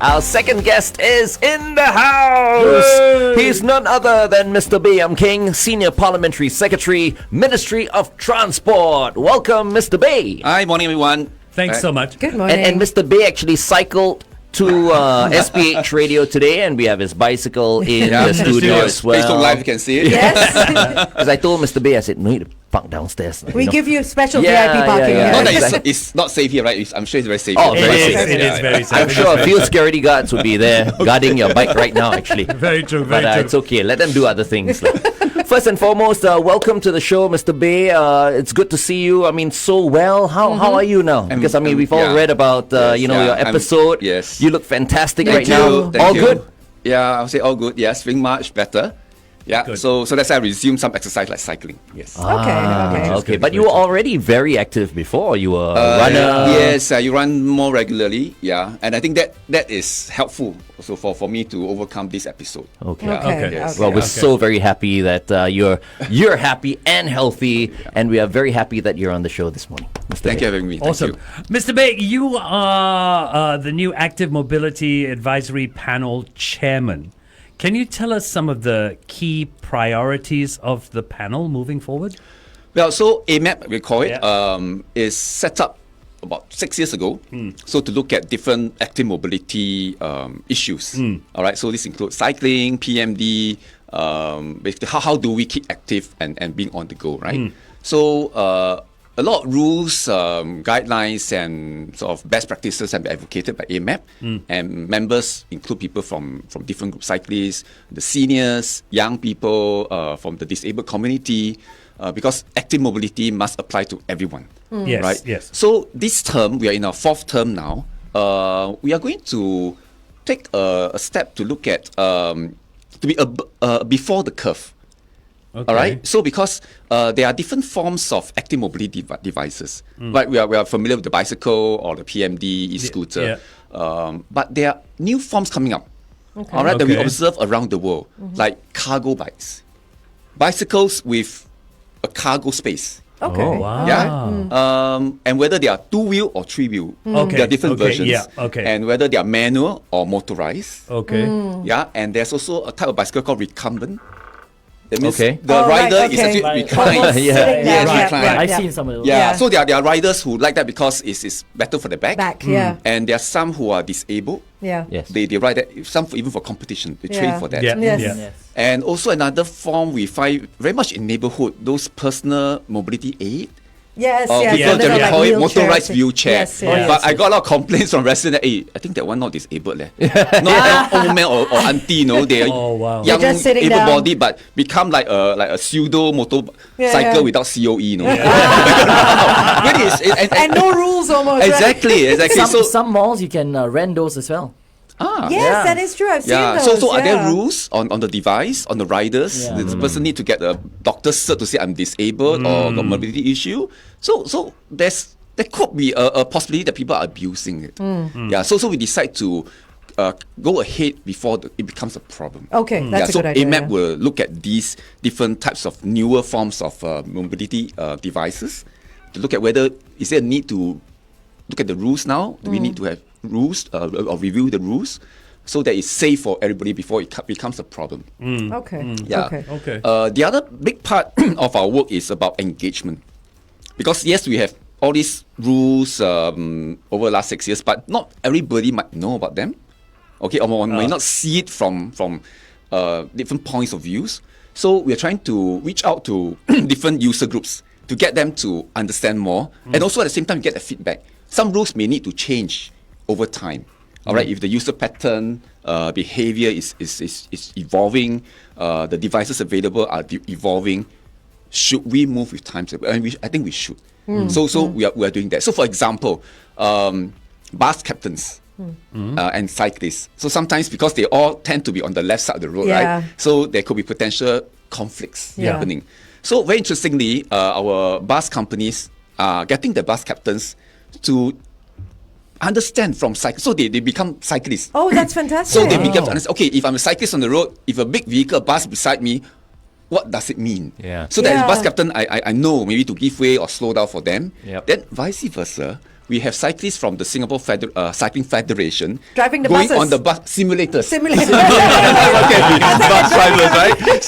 Our second guest is in the house. He's none other than Mr. Baey Yam Ken, Senior Parliamentary Secretary, Ministry of Transport. Welcome, Mr. Baey. Hi, morning everyone. Thanks so much. Good morning. And Mr. Baey actually cycled to SPH Radio today, and we have his bicycle in the studio as well. Facebook Live, you can see it. Yes. Because I told Mr. Baey, I said, no need to park downstairs. We give you special Yeah, VIP parking. yeah, Not that exactly. it's not safe here, right? I'm sure it's very safe. Oh, here. very It safe. is very safe. I'm sure a few security guards would be there guarding your bike right now, actually. Very true, But very true. it's okay. Let them do other things. First and foremost, welcome to the show, Mr. Baey. It's good to see you. I mean, so well. How are you now? Because I mean, we've all read about your episode. Yes. You look fantastic Thank right you. now. Thank All you. good. Yeah, I'll say all good. Yes, feeling much better. Yeah, Good. so that's why I resumed some exercise like cycling. Yes. Okay. But you were already very active before. You were a runner. Yes, you run more regularly. Yeah, and I think that is helpful also for me to overcome this episode. Okay. Yeah, Okay, yes, Well, okay. we're so very happy that you're happy and healthy, and we are very happy that you're on the show this morning, Mr. Thank Baey. you for having me. Thank Awesome. you. Mr. Baey, you are the new Active Mobility Advisory Panel Chairman. Can you tell us some of the key priorities of the panel moving forward? Well, so AMAP, we call it, Yeah. is set up about 6 years ago. So to look at different active mobility issues. All right, so this includes cycling, PMD, basically how do we keep active and being on the go, right? So a lot of rules, guidelines, and sort of best practices have been advocated by AMAP, and members include people from different groups, cyclists, the seniors, young people, from the disabled community, because active mobility must apply to everyone. Yes, Right? yes. So this term, we are in our fourth term now. We are going to take a step to look at to be before the curve. Okay. All right. So because there are different forms of active mobility devices, right? We are familiar with the bicycle or the PMD e-scooter, but there are new forms coming up. All right, that we Okay. observe around the world, like cargo bikes, bicycles with a cargo space. Okay. Oh, wow. Yeah. And whether they are 2-wheel or 3-wheel, Okay, there are different okay, versions. yeah, okay. And whether they are manual or motorized. Okay. Yeah, and there's also a type of bicycle called recumbent. That means Okay. the Oh, right, rider is okay. actually Right. reclined. Almost Yeah. sitting Yes, down. reclined. Yeah, I've yeah. seen some of those. Yeah, so there are riders who like that because it's better for the back. Back, yeah. And there are some who are disabled. Yeah. Yes. They ride that, some even for competition. They train Yeah. for that. Yeah. Yes. Yeah. Yes. And also another form we find very much in neighborhood, those personal mobility aid. Yes, Or yes. people and that then we like call it wheelchairs. motorized wheelchair. Yes, yes. But I got a lot of complaints from residents. Hey, I think that one not disabled. Not old man or auntie, you know. They are Oh, wow. young, They're just sitting down. able-bodied, but become like a pseudo-motorcycle Yeah. without COE, you know. Really, And no rules almost. exactly. Some malls you can rent those as well. Right? Yes, Yeah. that is true. I've seen Yeah. those. So are there yeah. rules on the device, on the riders? Yeah. Does the person need to get a doctor's cert to say I'm disabled or got mobility issue? So there could be a possibility that people are abusing it. Yeah. So we decide to go ahead before it becomes a problem. Okay, that's a so good idea. AMAP yeah. will look at these different types of newer forms of mobility devices to look at whether is there a need to look at the rules now. Do we need to have rules or review the rules so that it's safe for everybody before it becomes a problem? Okay. Yeah. Okay. Okay. The other big part of our work is about engagement. Because yes, we have all these rules over the last 6 years, but not everybody might know about them. Okay, or may not see it from different points of views. So we are trying to reach out to different user groups to get them to understand more, and also at the same time get the feedback. Some rules may need to change over time. All right, if the user pattern behavior is evolving, the devices available are evolving. Should we move with times? And I think we should. So we are doing that. So for example, bus captains and cyclists. So sometimes because they all tend to be on the left side of the road, Yeah. right? So there could be potential conflicts Yeah. happening. So very interestingly, our bus companies are getting the bus captains to understand from cyclists. So they become cyclists. Oh, that's fantastic. So they become to understand, okay, if I'm a cyclist on the road, if a big vehicle, bus beside me, what does it mean? Yeah. So that as Yeah. bus captain, I know maybe to give way or slow down for them. Yep. Then vice versa, we have cyclists from the Singapore Cycling Federation Driving the going buses. on the bus simulators. Simulator. Bus drivers, right?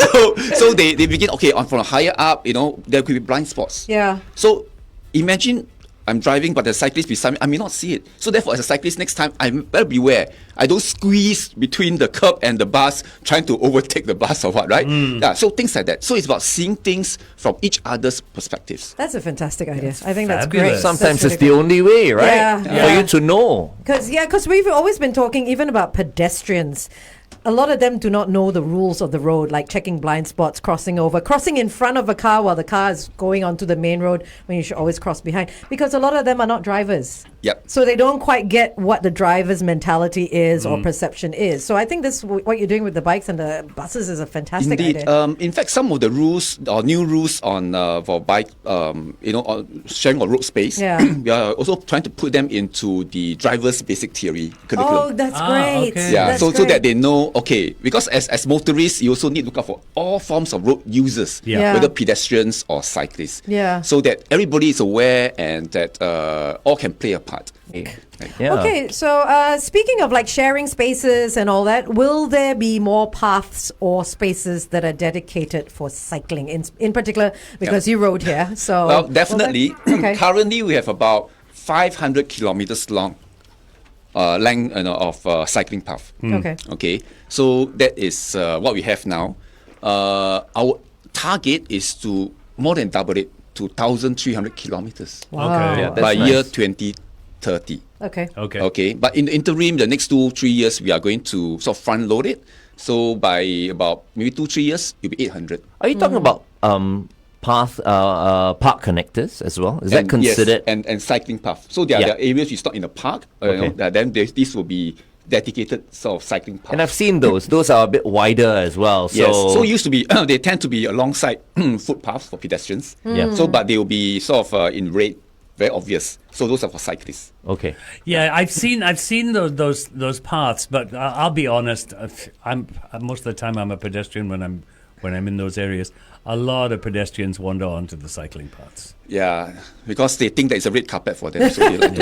So they begin, from higher up, there could be blind spots. Yeah. So imagine I'm driving, but the cyclist beside me, I may not see it. So therefore, as a cyclist, next time, I better beware. I don't squeeze between the curb and the bus, trying to overtake the bus or what, right? Yeah, so things like that. So it's about seeing things from each other's perspectives. That's a fantastic idea. I think that's fabulous. great. Sometimes That's it's the only way, right? Yeah. For you to know. Because we've always been talking even about pedestrians. A lot of them do not know the rules of the road, like checking blind spots, crossing in front of a car while the car is going onto the main road when you should always cross behind. Because a lot of them are not drivers. Yep. So they don't quite get what the driver's mentality is or perception is. So I think what you're doing with the bikes and the buses is a fantastic Indeed. idea. In fact, some of the rules or new rules on for bike, on sharing of road space, Yeah. we are also trying to put them into the driver's basic theory curriculum. Oh, that's great. okay. Yeah, That's so great. that they know, because as motorists, you also need to look out for all forms of road users, Yeah. whether pedestrians or cyclists. Yeah. So that everybody is aware and that all can play a part. Yeah. Okay, so speaking of like sharing spaces and all that, will there be more paths or spaces that are dedicated for cycling in particular? Because you rode here, so Well, definitely. Okay. Currently, we have about 500 kilometers long length of cycling path. Okay. Okay, so that is what we have now. Our target is to more than double it to 1,300 kilometers Wow. Okay. Yeah, by that's year nice. 2030. Okay. Okay. Okay, but in the interim, the next 2-3 years, we are going to sort of front load it. So by about maybe 2-3 years, it'll be 800. Are you talking about park connectors as well? Is that And considered? yes, and cycling path. So there are areas you start in the park. Okay. Then this will be dedicated sort of cycling path. And I've seen those. Those are a bit wider as well. So, Yes. So it used to be they tend to be alongside footpaths for pedestrians. Yeah. So but they will be sort of in red, very obvious. So those are for cyclists. okay. Yeah, I've seen those paths, but I'll be honest. I'm most of the time I'm a pedestrian when I'm in those areas. A lot of pedestrians wander onto the cycling paths. Yeah, because they think that it's a red carpet for them. So they like to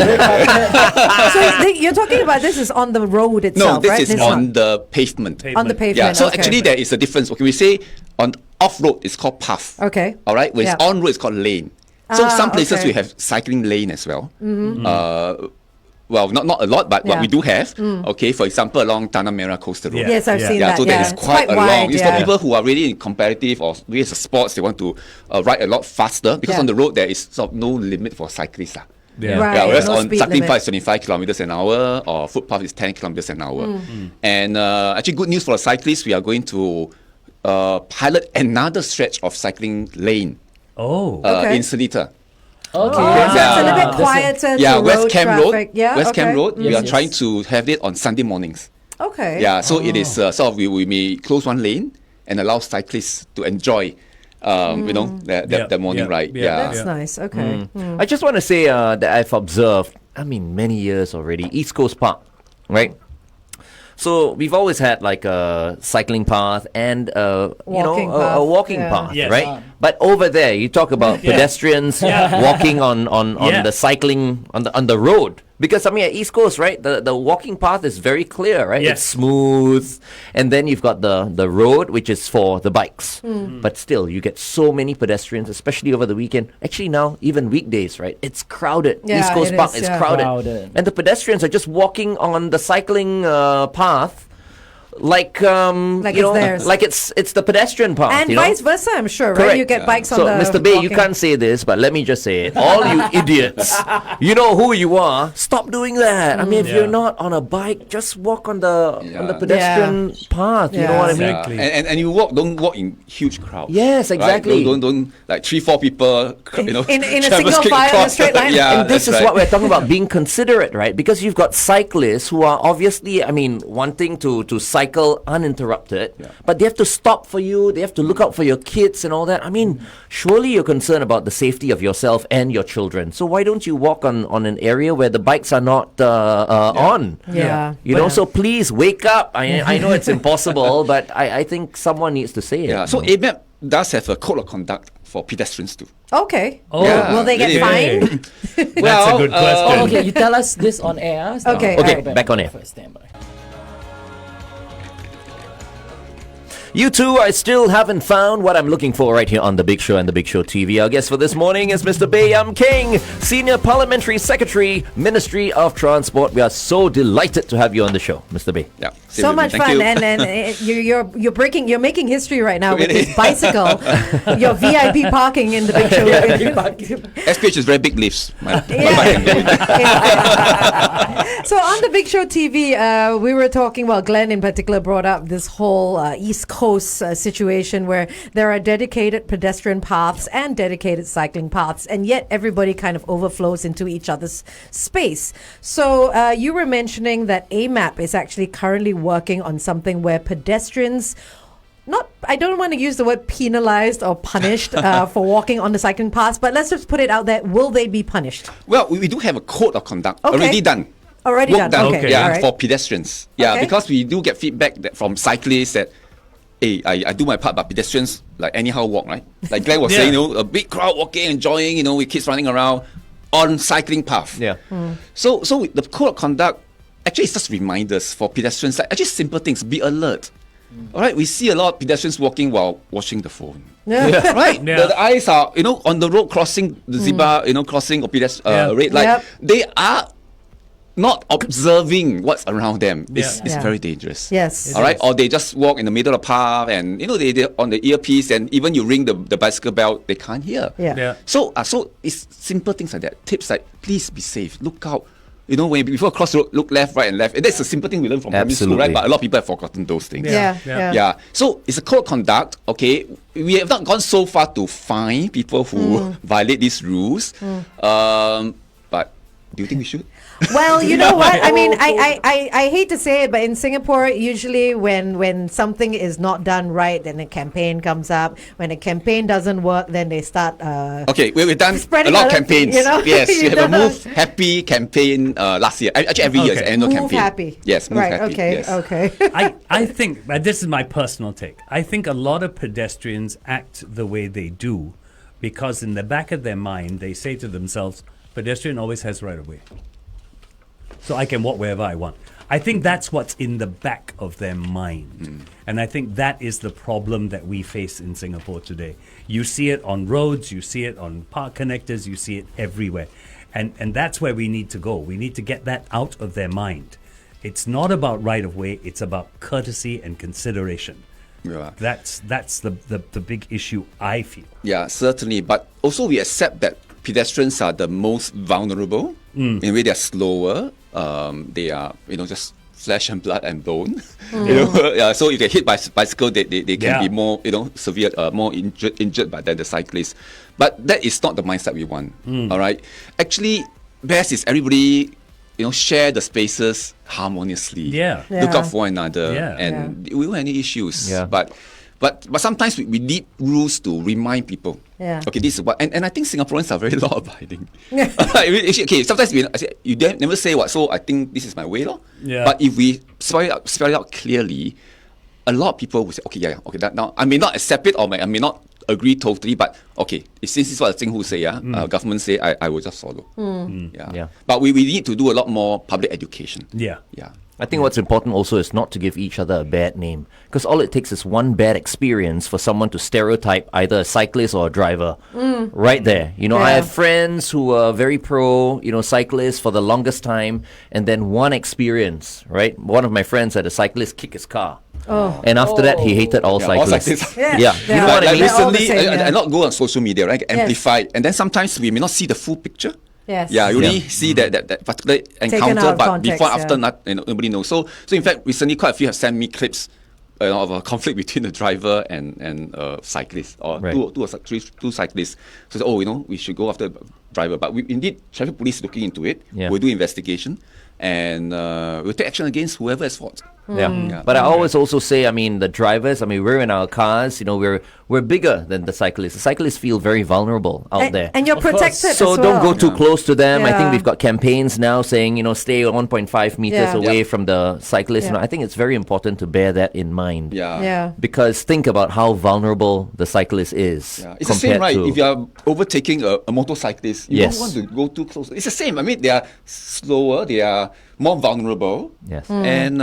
So you're talking about this is on the road No, itself, this right? is on the pavement. on the pavement. Yeah, so okay. actually there is a difference. Okay, we say on off-road it's called path. Okay. All right, when Yeah. it's on-road it's called lane. So some places okay. we have cycling lane as well. Well, not a lot, but what we do have. Okay, for example, along Tanah Merah Coastal Road. Yes, I've seen that. So yeah. that is It's quite a long. wide, It's yeah. for people who are really in competitive or really as a sports, they want to ride a lot faster because Yeah. on the road there is sort of no limit for cyclists. Yeah. Right. Yeah, whereas no on speed cycling limit. path is 25 kilometers an hour or footpath is 10 kilometers an hour. And actually, good news for the cyclists, we are going to pilot another stretch of cycling lane Oh. Okay. in Seletar. Okay. So it's a little Yeah. bit quieter Yeah, to West road Camp traffic. Road. Yeah, West okay. Camp Road. We Yes, are yes. trying to have it on Sunday mornings. Okay. Yeah, so it is sort of we may close one lane and allow cyclists to enjoy, that morning ride. Yeah. That's nice. Okay. I just want to say that I've observed, many years already, East Coast Park, right? So we've always had like a cycling path and a walking yeah. path, Yes. right? But over there, you talk about pedestrians walking on Yeah. the cycling on the road. Because at East Coast, right, the walking path is very clear, right? Yes. It's smooth, and then you've got the road, which is for the bikes. But still, you get so many pedestrians, especially over the weekend. Actually, now even weekdays, right? It's crowded. Yeah, East Coast it Park is, is yeah. crowded, and the pedestrians are just walking on the cycling path. Like Like it's theirs. like it's the pedestrian path, And vice versa, I'm sure, right? Correct. You get bikes on So, the Mr. Baey, you walking- can't say this, but let me just say it. All you idiots, you know who you are. Stop doing that. If Yeah. you're not on a bike, just walk on the pedestrian path. You know Yeah. what I mean? Exactly. And you don't walk in huge crowds. Yes, right? exactly. Don't like 3-4 people. in a travel single straight file in a across. straight line. Yeah, And this that's is right. what we're talking about, being considerate, right? Because you've got cyclists who are obviously, wanting to cycle uninterrupted, but they have to stop for you, they have to look out for your kids and all that. Surely you're concerned about the safety of yourself and your children. So why don't you walk on an area where the bikes are not on? Yeah. So please wake up. I know it's impossible, but I think someone needs to say it. Yeah. So AMAP does have a code of conduct for pedestrians too. Okay. Oh, Yeah. Will they get okay. fined? That's a good question. Oh, okay, you tell us this on air. So Okay, Okay, alright. back on air. First, stand by. You two, I still haven't found what I'm looking for right here on The Big Show and The Big Show TV. Our guest for this morning is Mr. Baey Yam Ken, Senior Parliamentary Secretary, Ministry of Transport. We are so delighted to have you on the show, Mr. Baey. Yeah. So much Thank fun, you. and you're making history right now with this bicycle, your VIP parking in the Big Show. SPH is very big lifts. My bike can go in. So on the Big Show TV, we were talking. Well, Glenn in particular brought up this whole East Coast situation where there are dedicated pedestrian paths and dedicated cycling paths, and yet everybody kind of overflows into each other's space. So you were mentioning that AMAP is actually currently working on something where pedestrians, I don't want to use the word penalized or punished for walking on the cycling paths, but let's just put it out there. Will they be punished? Well, we do have a code of conduct Okay. already done. Already Work done. Okay. Yeah, All right. for pedestrians. Yeah, Okay. because we do get feedback from cyclists that, hey, I do my part, but pedestrians like anyhow walk, right? Like Glenn was Yeah. saying, a big crowd walking, enjoying, with kids running around on cycling path. Yeah. So the code of conduct actually is just reminders for pedestrians, like actually simple things. Be alert. All right, we see a lot of pedestrians walking while watching the phone. Right, Yeah. the eyes are on the road crossing the zebra, crossing a Yeah. red light. Yep. They are not observing what's around them. It's Yeah. very dangerous. Yes. All right, or they just walk in the middle of the path, and they're on the earpiece, and even you ring the bicycle bell, they can't hear. Yeah. Yeah. So it's simple things like that. Tips like please be safe, look out. When before cross road, look left, right, and left. And that's a simple thing we learn from primary school, right? Absolutely. But a lot of people have forgotten those things. Yeah. Yeah. Yeah. So it's a code of conduct. Okay, we have not gone so far to fine people who violate these rules. But do you think we should? Well, you know what? I mean, I hate to say it, but in Singapore, usually when something is not done right, then a campaign comes up. When a campaign doesn't work, then they start. Okay, we've done a Spreading lot of other- campaigns. you Yes, we have a know. Move Happy campaign last year. Actually, every year is Okay. an annual Move campaign. happy. Yes, Move right. Happy. Okay. Yes. Okay. I think, but this is my personal take. I think a lot of pedestrians act the way they do because in the back of their mind, they say to themselves, pedestrian always has right of way. So I can walk wherever I want. I think that's what's in the back of their mind. And I think that is the problem that we face in Singapore today. You see it on roads, you see it on park connectors, you see it everywhere. And that's where we need to go. We need to get that out of their mind. It's not about right of way, it's about courtesy and consideration. Yeah. That's the big issue, I feel. Yeah, certainly. But also we accept that pedestrians are the most vulnerable. In a way, they're slower. They are, just flesh and blood and bone. So if they hit by bicycle, they can be more, severe, more injured by than the cyclists. But that is not the mindset we want. All right. Actually, best is everybody, share the spaces harmoniously. Yeah. Look out for one another, Yeah. and we won't have any issues. Yeah. But sometimes we need rules to remind people. Yeah. Okay, this is what, and I think Singaporeans are very law-abiding. Okay, sometimes you never say what, so I think this is my way, Yeah. But if we spell it out clearly, a lot of people will say, okay, that now I may not accept it or I may not agree totally, but okay, since this is what the Singhu say, government say, I will just follow. Yeah. But we need to do a lot more public education. Yeah. Yeah. I think what's important also is not to give each other a bad name, because all it takes is one bad experience for someone to stereotype either a cyclist or a driver. Right there. I have friends who are very pro, cyclists for the longest time, and then one experience, right? One of my friends had a cyclist kick his car. And after that, he hated all Yeah, all cyclists. cyclists. Yeah. Yeah. They You know are- what I Like mean? they're all the recently, same, yeah. I not go on social media, right? Amplify it. And then sometimes we may not see the full picture. Yes. Yeah, you only Yeah. see that particular out encounter, of but context, before, after, yeah. nobody knows. So in fact, recently quite a few have sent me clips of a conflict between the driver and cyclist, or Right. two cyclists. So we should go after the driver. But we indeed, traffic police looking into it. Yeah. We'll do investigation, and we'll take action against whoever is fault. Yeah. But I always also say, I mean, the drivers, I mean, we're in our cars, you know, we're bigger than the cyclists. The cyclists feel very vulnerable out there. And you're protected So as don't well. go too close to them. I Yeah. think we've got campaigns now saying, you know, stay 1.5 meters Yeah. away from the cyclist. Yeah. You know, I think it's very important to bear that in mind. Yeah. Because think about how vulnerable the cyclist is. Yeah. It's the same, right? If you are overtaking a motorcyclist, you Yes. don't want to go too close. It's the same. I mean, they are slower, they are more vulnerable. Yes. And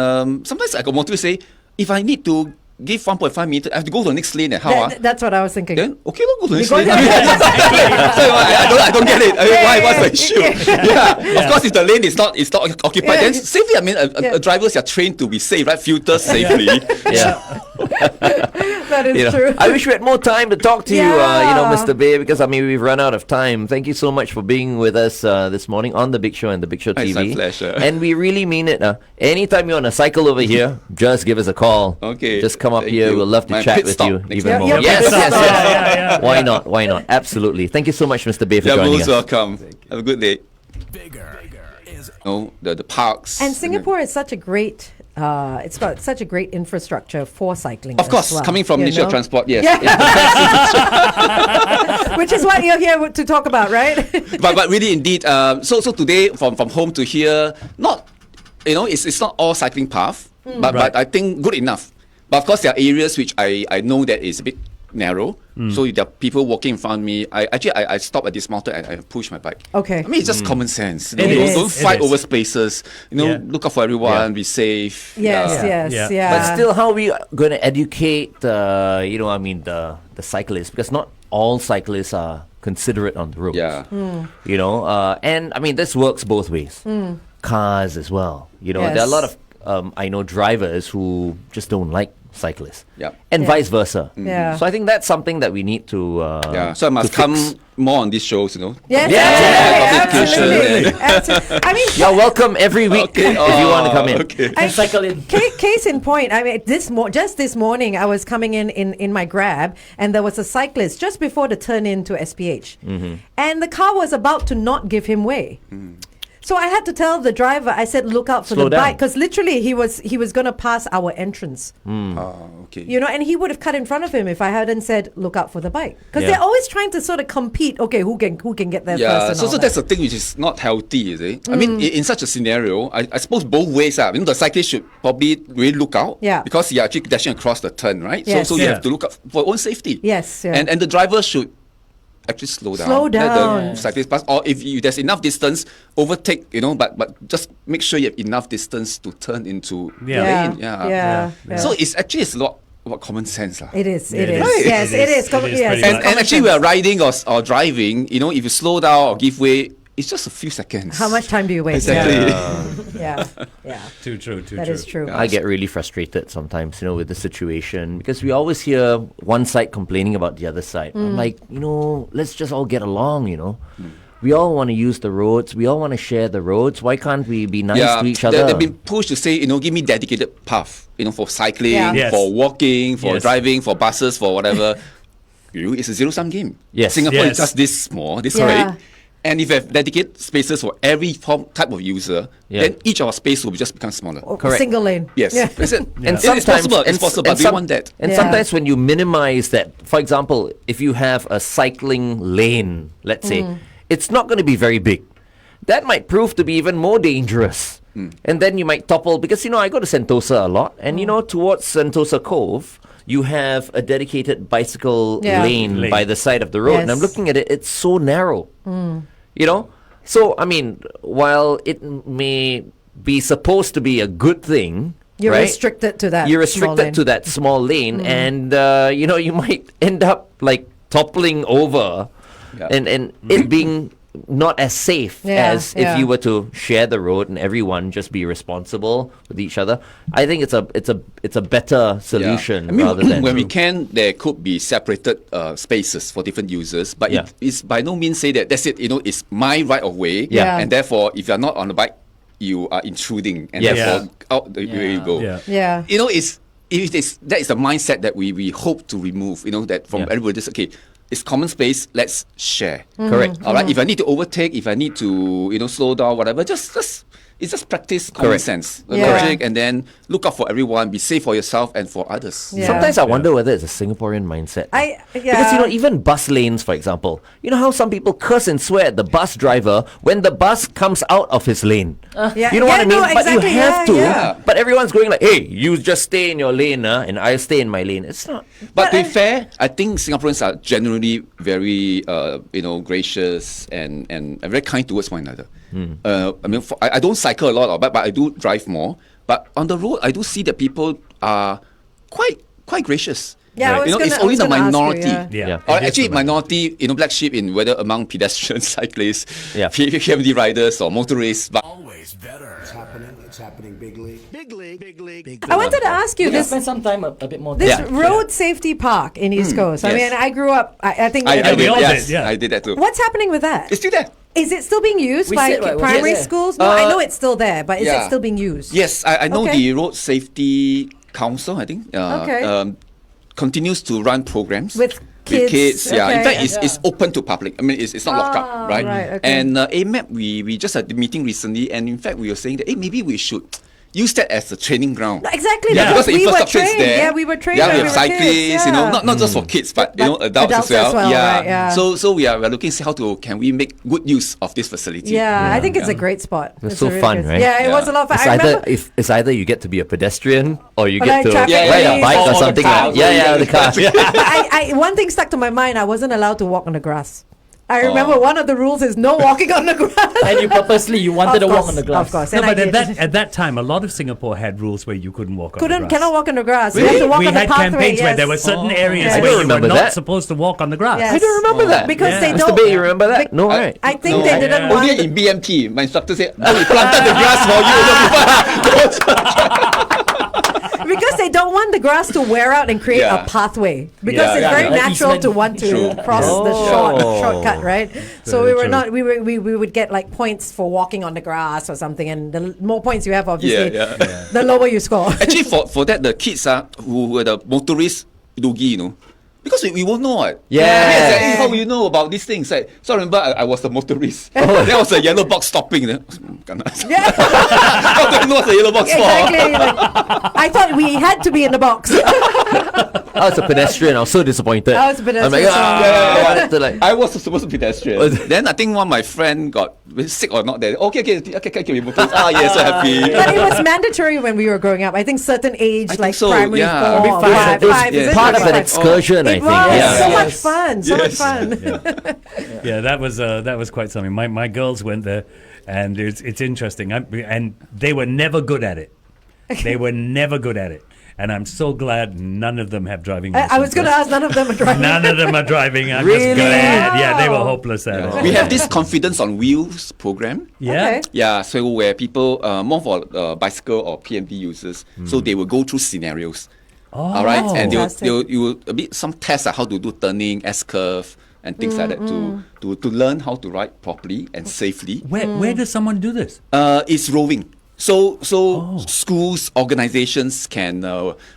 sometimes like a motorist say, if I need to give 1.5 meters, I have to go to the next lane. How? That's what I was thinking. Then okay, go to the next go lane. to- So, I don't get it. I mean, what's the issue? Of course, if the lane is not occupied, Yeah. then safely. I mean, drivers are trained to be safe, right? Filter safely. Yeah. That is You know, true. I wish we had more time to talk to you, Yeah. Mr. Baey, because I mean we've run out of time. Thank you so much for being with us this morning on The Big Show and The Big Show TV. It's my pleasure. And we really mean it. Anytime you're on a cycle over here, just give us a call. Okay. Just come up Thank here. you. We'll love to My chat pit with stop you next even time. more. Yeah, Yes, pit yes, stop. yes. Yeah. Why not? Why not? Absolutely. Thank you so much, Mr. Baey, for You're joining most us. welcome. Have a good day. The parks. And Singapore is such a great. It's got such a great infrastructure for cycling. Of course, as well, coming from you Ministry of know? Transport, yes. Yeah. It's Which is what you're here to talk about, right? but really indeed, so today from home to here, not it's not all cycling path, but I think good enough. But of course there are areas which I know that is a bit narrow. So if there are people walking in front of me, I stop at this mountain and I push my bike. Okay. I mean it's just common sense. It is. Don't fight It is. over spaces. Yeah. Look out for everyone, be safe. Yes, Yeah. yes, Yeah. yeah. But still, how are we going to educate, the cyclists? Because not all cyclists are considerate on the roads. Yeah. And I mean, this works both ways. Cars as well. There are a Yes. lot of, I know drivers who just don't like cyclists. Yeah. And Yeah. vice versa. Yeah. So I think that's something that we need to So I must to come fix. more on these shows, Yes, Yeah. absolutely. Absolutely. I mean, You're welcome every week Okay. if you want to come in. Okay. Cycle in. Case in point, I mean, just this morning, I was coming in my Grab, and there was a cyclist just before the turn into SPH, and the car was about to not give him way. So I had to tell the driver. I said, "Look out for Slow the down. bike," because literally he was going to pass our entrance. Okay. And he would have cut in front of him if I hadn't said, "Look out for the bike," because Yeah. they're always trying to sort of compete. Okay, who can get there first? Yeah, and so all that's that. the thing which is not healthy, is it? I mean, in such a scenario, I suppose both ways. The cyclist should probably really look out. Yeah. Because you're actually dashing across the turn, right? Yes. So you Yeah. have to look out for your own safety. Yes, yeah. And the driver should actually slow down. Slow Let down. the cyclist pass. Or if there's enough distance, overtake, but just make sure you have enough distance to turn into Yeah. lane. Yeah. So it's actually a lot about common sense. It is. It It is. is. Right. Yes, It it is. is. It is Yes. pretty And, much. and actually, we are riding or driving. If you slow down or give way, it's just a few seconds. How much time do you waste? Exactly. Yeah. Yeah. Too true. That is true. I get really frustrated sometimes, with the situation because we always hear one side complaining about the other side. I'm like, let's just all get along, We all want to use the roads. We all want to share the roads. Why can't we be nice to each other? They've been pushed to say, give me dedicated path, for cycling, Yeah. Yes. for walking, for Yes. driving, for buses, for whatever. It's a zero-sum game. Yes. Singapore Yes. is just this small, this Yeah. big. And if you have dedicated spaces for every type of user, Yeah. then each of our space will just become smaller. Correct. Single lane. Yes, Yeah. that's it. And It's sometimes possible. It's possible, but do you want that? And Yeah. sometimes when you minimize that, for example, if you have a cycling lane, let's say, it's not going to be very big. That might prove to be even more dangerous. And then you might topple because I go to Sentosa a lot, and towards Sentosa Cove, you have a dedicated bicycle Yeah. lane by the side of the road, and I'm Yes. looking at it; it's so narrow. So I mean, while it may be supposed to be a good thing, You're right? restricted to that. You're small restricted lane. to that small lane, and you might end up like toppling over, Yeah. and it being not as safe Yeah, as yeah. if you were to share the road and everyone just be responsible with each other. I think it's a better solution I mean, rather than when we can, there could be separated spaces for different users, but Yeah. it is by no means say that that's it. It's my right of way, Yeah. and therefore, if you're not on the bike, you are intruding, and Yes. therefore out the way you go. Yeah. Yeah. That is the mindset that we hope to remove. That from Yeah. everybody, just okay. It's common space. Let's share. Correct. All right. If I need to overtake, if I need to, slow down, whatever, just it's just practice common Correct. sense, Yeah. logic, and then look out for everyone, be safe for yourself and for others. Yeah. Sometimes I wonder whether it's a Singaporean mindset. Because, yeah. even bus lanes, for example, you know how some people curse and swear at the bus driver when the bus comes out of his lane? Yeah. You know what I Yeah, mean? no, But you exactly, have to. yeah. But everyone's going like, hey, you just stay in your lane, and I stay in my lane. It's not. But to be fair, I think Singaporeans are generally very, gracious and very kind towards one another. I mean, I don't cycle a lot, but I do drive more. But on the road, I do see that people are quite gracious. Yeah, I was it's gonna- I only was the gonna ask you, minority. Yeah. Or It is actually, the minority, black sheep in whether among pedestrians, cyclists, Yeah. PMD riders or motorists. But Always better. It's happening big league. Big league. Big league. Big I wanted to ask you We can this. spend some time a bit more. This Yeah. road safety park in East Coast. I yes. mean, I grew up. I think. I we did, all yes, did, yeah. I did that too. What's happening with that? It's still there. Is it still being used We by said, right, was primary it there? schools? No, I know it's still there, but is it yeah. still being used? Yes, I know Okay. the Road Safety Council, I think, Okay. continues to run programs With kids, Yeah, in okay. fact, it's open to public. I mean, it's not locked Ah, up, right? right, okay. And AMAP, we just had the meeting recently, and in fact, we were saying that maybe we should use that as a training ground. Exactly, Yeah. because Because the we were infrastructure is trained. there. Yeah, we were trained Yeah, when we we have were cyclists, kids. Yeah. not just for kids, but But adults adults as as well. well, right, yeah. So we're looking to see can we make good use of this facility. Yeah, I think it's a great spot. It's a so really fun, good- right? Yeah, it Yeah. was a lot of fun. It's I remember. it's either you get to be a pedestrian or you Or get like to traffic ride a police. bike or Or the something car. like the car. One thing stuck to my mind. I wasn't allowed to walk on the grass. I remember one of the rules is no walking on the grass. And you purposely wanted to walk on the grass. Of course. No, And I but at did. that time, a lot of Singapore had rules where you couldn't walk on the grass. Cannot walk on the grass. You We, have to walk we on the had pathway. campaigns where yes. there were certain areas I where don't you were remember not that. supposed to walk on the grass. Yes. I don't remember that. Because Yeah. they Mr. don't. Baey, you remember that? Bec- No, right? I think No, they didn't yeah. want. Only in BMT, my instructor said, "Oh, we planted the grass for you." Because they don't want the grass to wear out and create Yeah. a pathway. Because Yeah, it's yeah, very yeah. natural to Eastman. want to True. cross the Oh. shortcut, right? So Very we were true. not. We would get like points for walking on the grass or something, and the more points you have, obviously, Yeah, yeah. the lower you score. Actually, for that, the kids who were the motorists, Dugi, because we won't know what. Yeah. Exactly how you know about these things. Right? So I remember I was the motorist. There was a yellow box stopping. Then, Yeah, how do I know what's the yellow box exactly. Like, I thought we had to be in the box. I was a pedestrian. I was so disappointed. I was a pedestrian, I'm like, so- I wanted to like. I was supposed to be pedestrian. Then I think one of my friend got sick or not there. Okay, we motorist. Yes, so happy. But it was mandatory when we were growing up. I think certain age, I think like so, primary yeah. four, Maybe five, It was five. Is it? part of an Five. excursion, I It think. was Yeah. so Yes. much fun. So much Yes. fun. Yeah, that was quite something. My girls went there, and it's interesting. And they were never good at it. They were never good at it, and I'm so glad none of them have driving licenses. I was going to ask. None of them are driving. None of them are driving. I'm Really? just glad. Yeah, they were Wow. hopeless at it. We have this confidence on wheels program. Yeah. Okay. Yeah, so where people more for bicycle or PMD users, so they will go through scenarios. Oh. All right, and Fantastic. you will a bit some tests how to do turning, S curve, and things like that to learn how to ride properly and safely. Where does someone do this? It's rowing. So schools, organizations can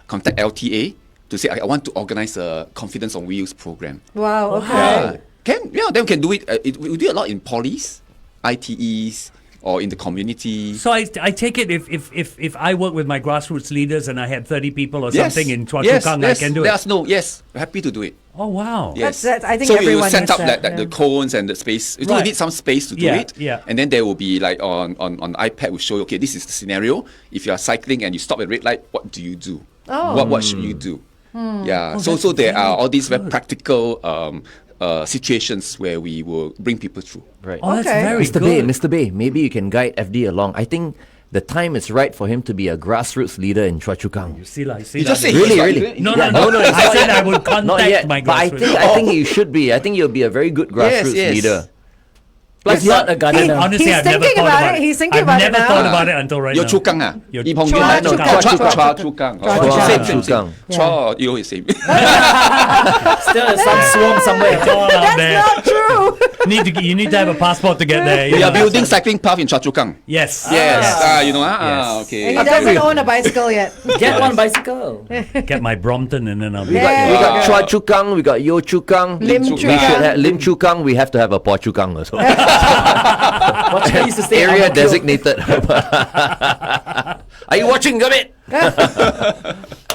contact LTA to say I want to organize a confidence on wheels program. Wow. Okay. Then we can do it. We do it a lot in polys, ITEs, or in the community. So I take it if I work with my grassroots leaders and I had 30 people or something in Chua Chu Kang, I can do it. Yes, happy to do it. Oh wow. Yes. That's- I think so you everyone set needs up that, the yeah. cones and the space. You Right. need some space to do Yeah, it. yeah. And then there will be like on iPad will show you, okay, this is the scenario. If you are cycling and you stop at red light, what do you do? Oh. What should you do? Yeah. So that's there are all these very good. practical situations where we will bring people through. Right. Oh, that's Okay. very Mr. Baey, good. Mr. Baey, maybe you can guide FD along. I think the time is right for him to be a grassroots leader in Chua Chu Kang. You see, like, You just say Really, yes, really? right? No, Yeah, no. it's I not said yet. I would Not contact yet, my but grassroots. I think you should be. I think you'll be a very good grassroots yes. leader. Plus, not a gardener. Honestly, He's I've never thinking thought about about it. He's thinking about it I've never now. thought about it until right Your now. Chu Kang Your Yip Hong Chua Yun. Chu Kang. Chua Chu Kang. Chua Chu Kang. Same. Chu Kang. Chua, you always say. Still some swamp somewhere. It's all out That's there. not true. You need to have a passport to get there. you We are know. building cycling path in Chua Chu Kang. Yes. Yes. You know. Yes. Okay. And he doesn't own a bicycle yet. Get one bicycle. Get my Brompton and then I'll be Yeah. We got Chua Chu Kang, we got Yo Chu Kang. Lim we Chu should Kang. have Lim Chu Kang. We have to have a Po Chu Kang also. Watchmen used to stay Area Ang Mo Kio. designated. Are you watching, Gumit?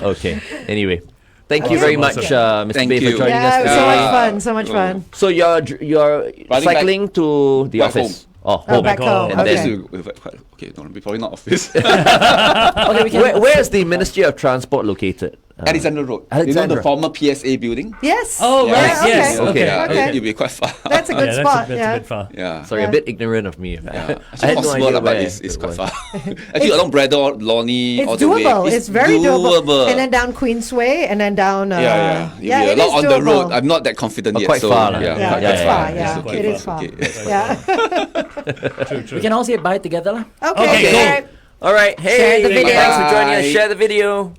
Okay. Anyway, thank you very much, Mr. Thank Baey, for you. joining Yeah, it was us so much today. fun. So much fun. So you're Riding cycling to the Back office. Oh, Oh, home. back home. And Office, then, okay, no, probably not office. Okay, we can. where is the Ministry of Transport located? Alexandra Road. You know Alexandra. the former PSA building? Yes. Oh, Yeah. right. Yeah, Yes. okay. Okay. Okay. It'll be quite far. That's a good Yeah, spot. that's yeah. a bit far. yeah. Sorry, a bit ignorant of me. Yeah. I It's had no possible, idea but where it's it quite was. far. Actually, along Brador, Lonnie, all It's the way. doable. It's very doable. And then Yeah, down Queensway, and then down. yeah. You'll be it a lot is on the road. doable. I'm not that confident Oh, yet. quite so, far, lah. Yeah, Yeah, Yeah, it's yeah, far. yeah. Yeah, okay, it is far. okay. Yeah. We can all say bye together, lah. Okay. Okay, all cool. right. All right. Hey, Share the video. thanks for joining us. Bye. Share the video.